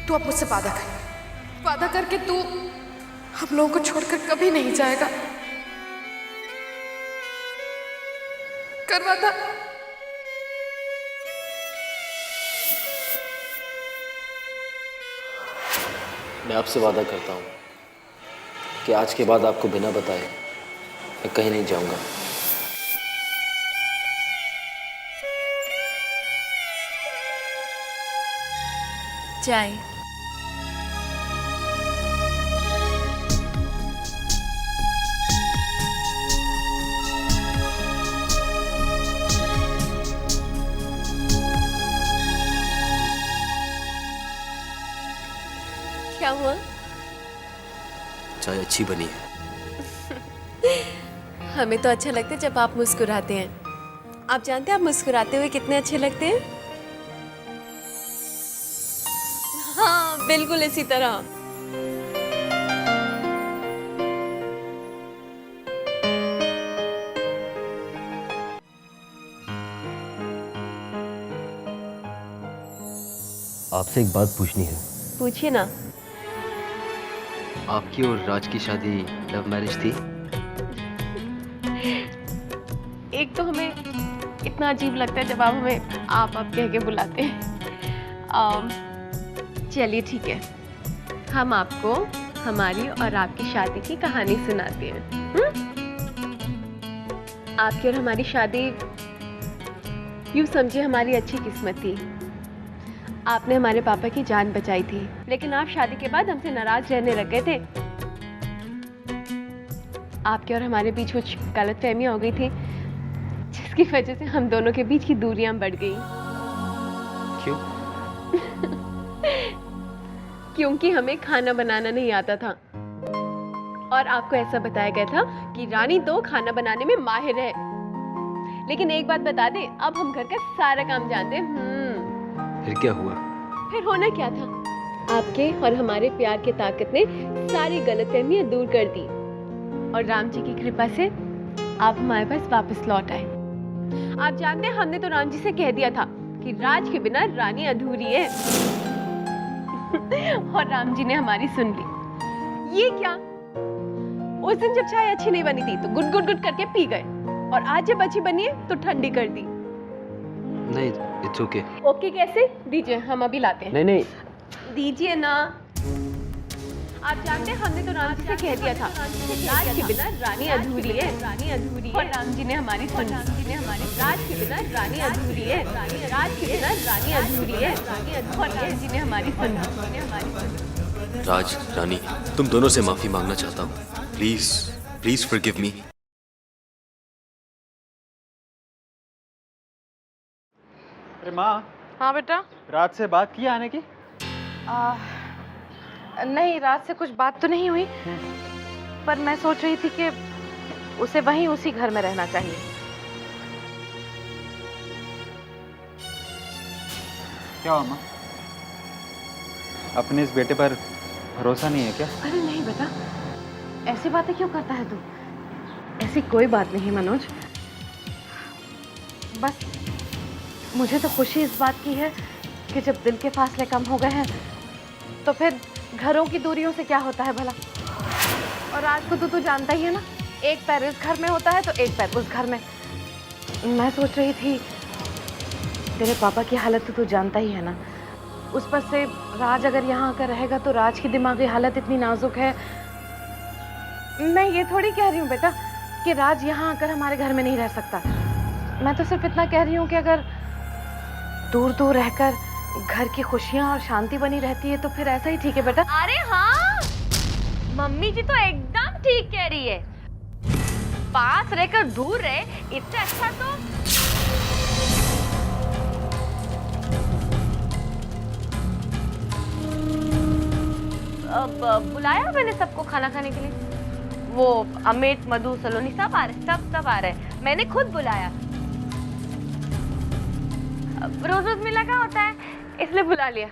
तू अब मुझसे वादा कर, वादा करके तू हम लोगों को छोड़कर कभी नहीं जाएगा। कर वादा। मैं आपसे वादा करता हूँ कि आज के बाद आपको बिना बताए मैं कहीं नहीं जाऊंगा। चाय। क्या हुआ? चाय अच्छी बनी है। हमें तो अच्छा लगता है जब आप मुस्कुराते हैं। आप जानते हैं आप मुस्कुराते हुए कितने अच्छे लगते हैं। हाँ, बिल्कुल इसी तरह। आपसे एक बात पूछनी है। पूछिए ना। आपकी और राज की शादी लव मैरिज थी? एक तो हमें इतना अजीब लगता है जब आप हमें आप कह के बुलाते हैं। चलिए ठीक है, हम आपको हमारी और आपकी शादी की कहानी सुनाते हैं। आपकी और हमारी शादी यूं समझिए हमारी अच्छी किस्मत थी। आपने हमारे पापा की जान बचाई थी, लेकिन आप शादी के बाद हमसे नाराज रहने लग गए थे। आपके और हमारे बीच कुछ गलतफहमियां हो गई थी, जिसकी वजह से हम दोनों के बीच की दूरियां बढ़ गई। क्यों? क्योंकि हमें खाना बनाना नहीं आता था और आपको ऐसा बताया गया था कि रानी तो खाना बनाने में माहिर है। लेकिन एक बात बता दे, अब हम घर का सारा काम जानते हैं। फिर क्या हुआ? फिर होना क्या था, आपके और हमारे प्यार की ताकत ने सारी गलतफहमियां दूर कर दी और राम जी की कृपा से आप हमारे पास वापस लौट आए। आप जानते हैं हमने तो राम जी से कह दिया था कि राज के बिना रानी अधूरी है। और राम जी ने हमारी सुन ली। ये क्या, उस दिन जब चाय अच्छी नहीं बनी थी तो गुट गुट गुट करके पी गए, और आज जब अच्छी बनी है तो ठंडी कर दी। नहीं, इट्स ओके। ओके कैसे? दीजिए, हम अभी लाते हैं। नहीं नहीं, दीजिए ना। आप जानते हैं हमने तो राम जी से कह दिया था राज के बिना रानी अधूरी है, रानी अधूरी है। और राम जी ने हमारी सुनी। राम जी ने हमारी राज के बिना रानी अधूरी है, राज के बिना रानी अधूरी है, रानी अधूरी। और राम जी ने हमारी सुनी। राज, रानी, तुम दोनों से माफी मांगना चाहता हूँ। Please please forgive me. अरे माँ। हाँ बेटा। रात से बात की आने की? नहीं, रात से कुछ बात तो नहीं हुई, पर मैं सोच रही थी कि उसे वहीं उसी घर में रहना चाहिए। क्या हुआ माँ? अपने इस बेटे पर भरोसा नहीं है क्या? अरे नहीं बेटा, ऐसी बातें क्यों करता है तू? ऐसी कोई बात नहीं मनोज। बस मुझे तो खुशी इस बात की है कि जब दिल के फासले कम हो गए हैं तो फिर घरों की दूरियों से क्या होता है भला। और आज को तो तू जानता ही है ना, एक पैर इस घर में होता है तो एक पैर उस घर में। मैं सोच रही थी, तेरे पापा की हालत तो तू जानता ही है ना, उस पर से राज अगर यहाँ आकर रहेगा तो राज की दिमागी हालत इतनी नाजुक है। मैं ये थोड़ी कह रही हूँ बेटा कि राज यहाँ आकर हमारे घर में नहीं रह सकता। मैं तो सिर्फ इतना कह रही हूँ कि अगर दूर दूर रहकर घर की खुशियाँ और शांति बनी रहती है तो फिर ऐसा ही ठीक है बेटा। अरे हाँ, मम्मी जी तो एकदम ठीक कह रही है। पास रहकर दूर रहे, इससे अच्छा तो अब बुलाया मैंने सबको खाना खाने के लिए। वो अमित, मधु, सलोनी सब आ रहे, सब आ रहे। मैंने खुद बुलाया। रोज रोज मिला क्या होता है, इसलिए बुला लिया।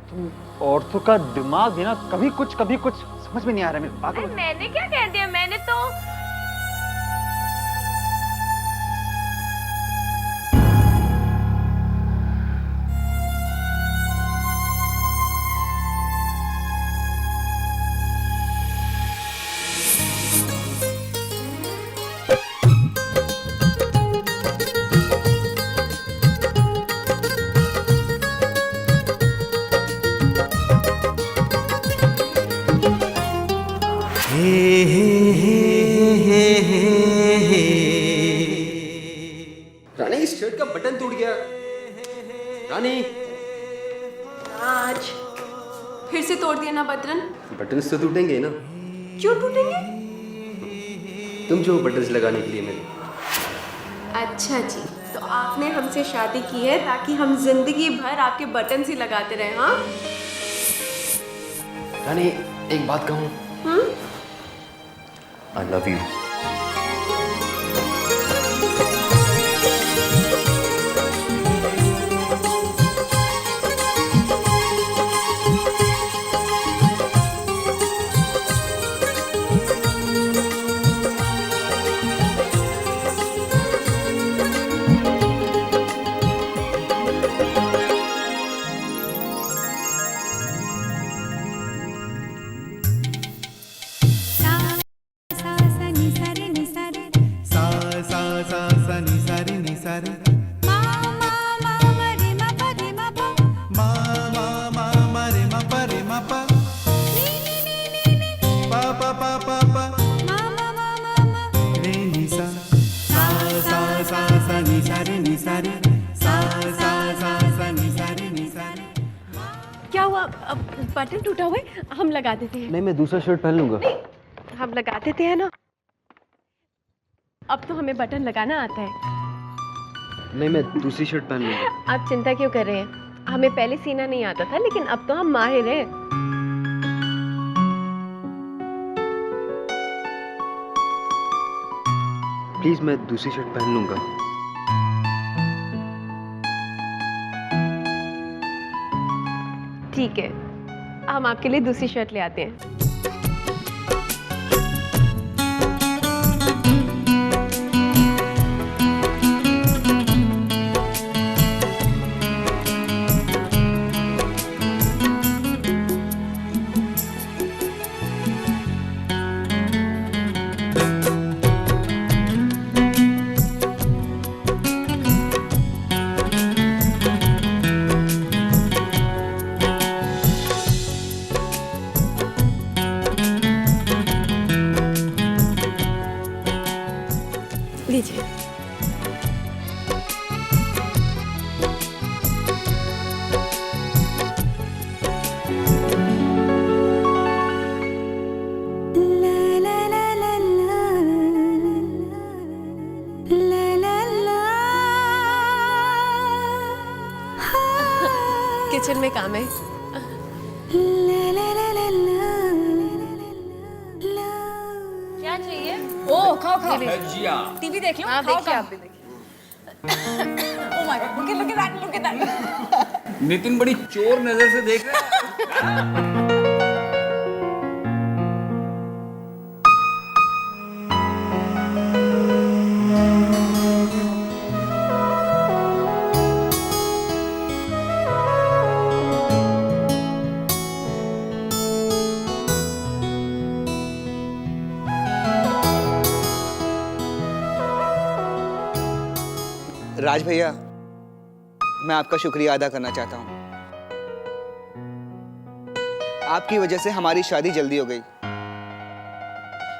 तुम औरतों का दिमाग भी ना कभी कुछ समझ में नहीं आ रहा है। पागल। मैंने क्या कह दिया? मैंने तो शर्ट का बटन टूट गया। रानी, आज फिर से तोड़ दिया ना बटन। बटन्स तो टूटेंगे ना। क्यों टूटेंगे? तुम जो बटन्स लगाने के लिए मिले। अच्छा जी, तो आपने हमसे शादी की है ताकि हम जिंदगी भर आपके बटन ही लगाते रहे, हाँ? रानी, एक बात कहूँ? I love you. क्या हुआ? अब बटन टूटा हुआ है, हम लगा देते हैं। नहीं, मैं दूसरा शर्ट पहन लूंगा। हम लगा देते हैं ना। अब तो हमें बटन लगाना आता है। नहीं, मैं दूसरी शर्ट पहन लूंगा। आप चिंता क्यों कर रहे हैं? हमें पहले सीना नहीं आता था, लेकिन अब तो हम माहिर हैं। प्लीज, मैं दूसरी शर्ट पहन लूंगा। ठीक है, हम आपके लिए दूसरी शर्ट ले आते हैं। लीजिए। किचन में काम है। क्या चाहिए? ओ खाओ खाओ। टीवी देख लो। हाँ, खाओ, देखिए खाओ। आप भी देखिए। Oh my God, look at that. Nitin बड़ी चोर नजर से देख रहा है। राज भैया, मैं आपका शुक्रिया अदा करना चाहता हूँ। आपकी वजह से हमारी शादी जल्दी हो गई,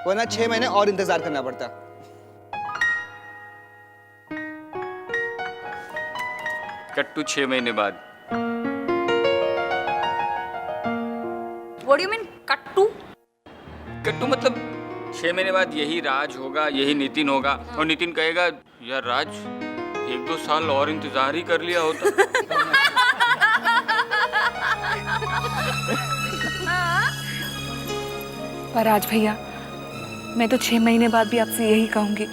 वरना 6 महीने और इंतजार करना पड़ता। कट्टू 6 महीने बाद। What do you mean, कट्टू? कट्टू मतलब 6 महीने बाद यही राज होगा, यही नितिन होगा, और नितिन कहेगा यार राज 1-2 साल और इंतजार ही कर लिया होता। पर राज भैया, मैं तो 6 महीने बाद भी आपसे यही कहूंगी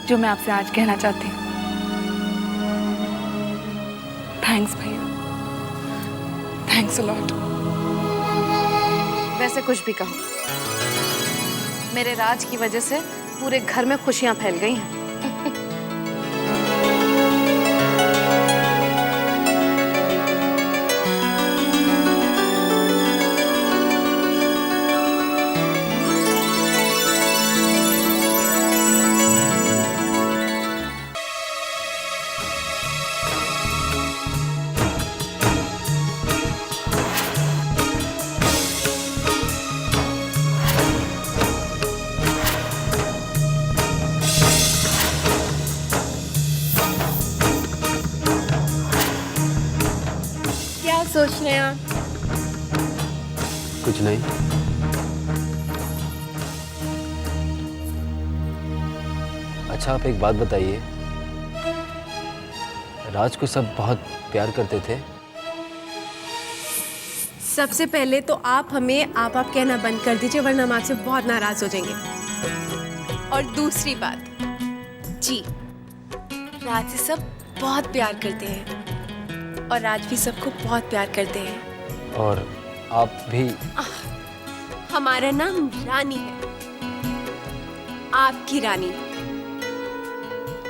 जो मैं आपसे आज कहना चाहती हूँ। थैंक्स भैया, थैंक्स अ लॉट। वैसे कुछ भी कहो, मेरे राज की वजह से पूरे घर में खुशियां फैल गई हैं। सोच रहे हैं आप? कुछ नहीं। अच्छा, आप एक बात बताइए, राज को सब बहुत प्यार करते थे? सबसे पहले तो आप हमें आप कहना बंद कर दीजिए, वरना हम आपसे बहुत नाराज हो जाएंगे। और दूसरी बात, जी, राज से सब बहुत प्यार करते हैं और राज भी सबको बहुत प्यार करते हैं। और आप भी? हमारा नाम रानी है, आपकी रानी।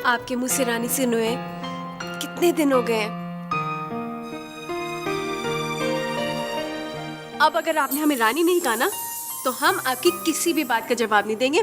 आपके मुंह से रानी सुने हुए कितने दिन हो गए हैं। अब अगर आपने हमें रानी नहीं कहा ना, तो हम आपकी किसी भी बात का जवाब नहीं देंगे।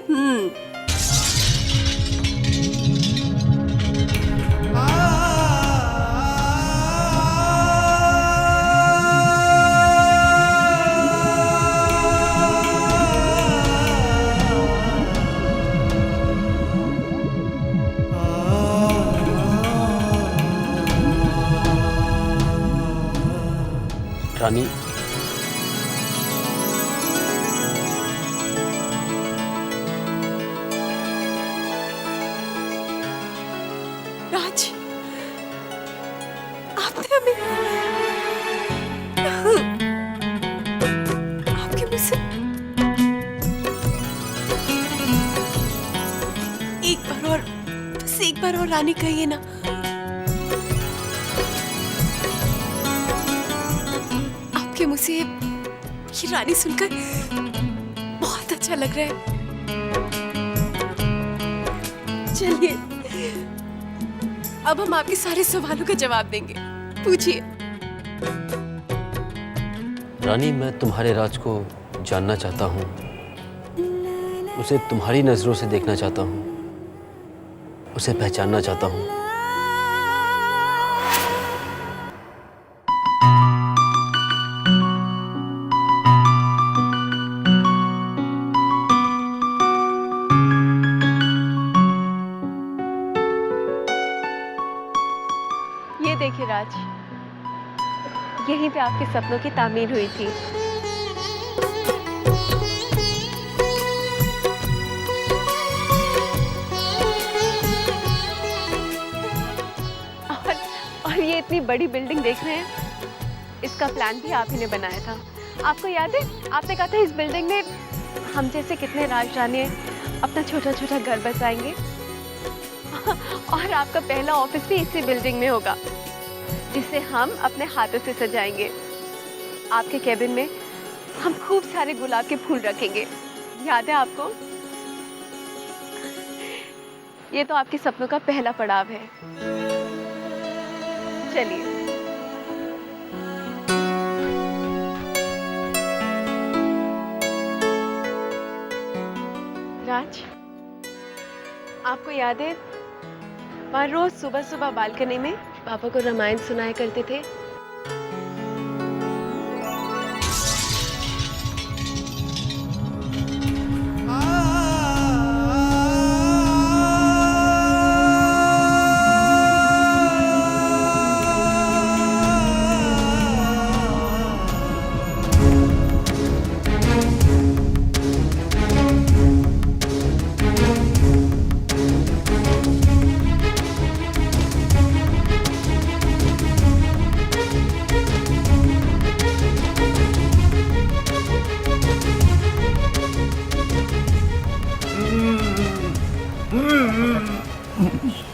रानी, राज, आपने हमें आपके मुंह से एक बार और रानी कहिए ना। आपके मुंह से ये रानी सुनकर बहुत अच्छा लग रहा है। चलिए, अब हम आपके सारे सवालों का जवाब देंगे, पूछिए। रानी, मैं तुम्हारे राज को जानना चाहता हूँ, उसे तुम्हारी नजरों से देखना चाहता हूँ, उसे पहचानना चाहता हूँ। ये देखिए राज, यहीं पे आपके सपनों की तामीर हुई थी। और ये इतनी बड़ी बिल्डिंग देख रहे हैं, इसका प्लान भी आप ही ने बनाया था। आपको याद है, आपने कहा था इस बिल्डिंग में हम जैसे कितने राजरानी अपना छोटा छोटा घर बसाएंगे। और आपका पहला ऑफिस भी इसी बिल्डिंग में होगा, जिसे हम अपने हाथों से सजाएंगे। आपके केबिन में हम खूब सारे गुलाब के फूल रखेंगे, याद है आपको? ये तो आपके सपनों का पहला पड़ाव है। चलिए, राज, आपको याद है वहाँ रोज सुबह सुबह बालकनी में पापा को रामायण सुनाया करते थे?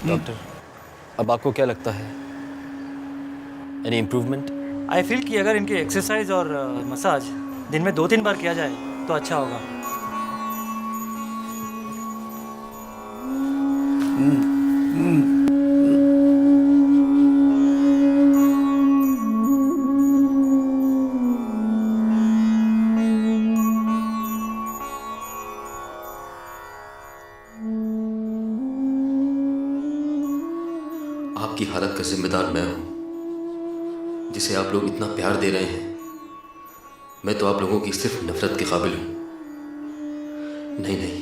डॉक्टर, अब आपको क्या लगता है, एनी इम्प्रूवमेंट? आई फील कि अगर इनकी एक्सरसाइज और मसाज दिन में 2-3 बार किया जाए तो अच्छा होगा। आपकी हालत का जिम्मेदार मैं हूं, जिसे आप लोग इतना प्यार दे रहे हैं। मैं तो आप लोगों की सिर्फ नफरत के काबिल हूं। नहीं नहीं,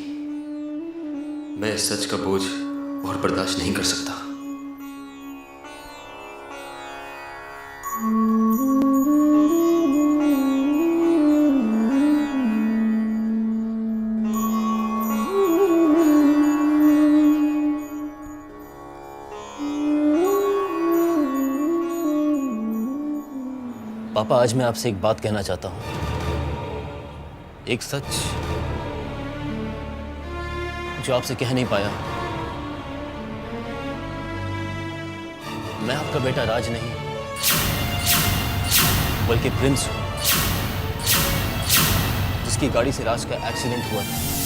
मैं इस सच का बोझ और बर्दाश्त नहीं कर सकता। पापा, आज मैं आपसे एक बात कहना चाहता हूं, एक सच जो आपसे कह नहीं पाया। मैं आपका बेटा राज नहीं बल्कि प्रिंस हूं, जिसकी गाड़ी से राज का एक्सीडेंट हुआ था।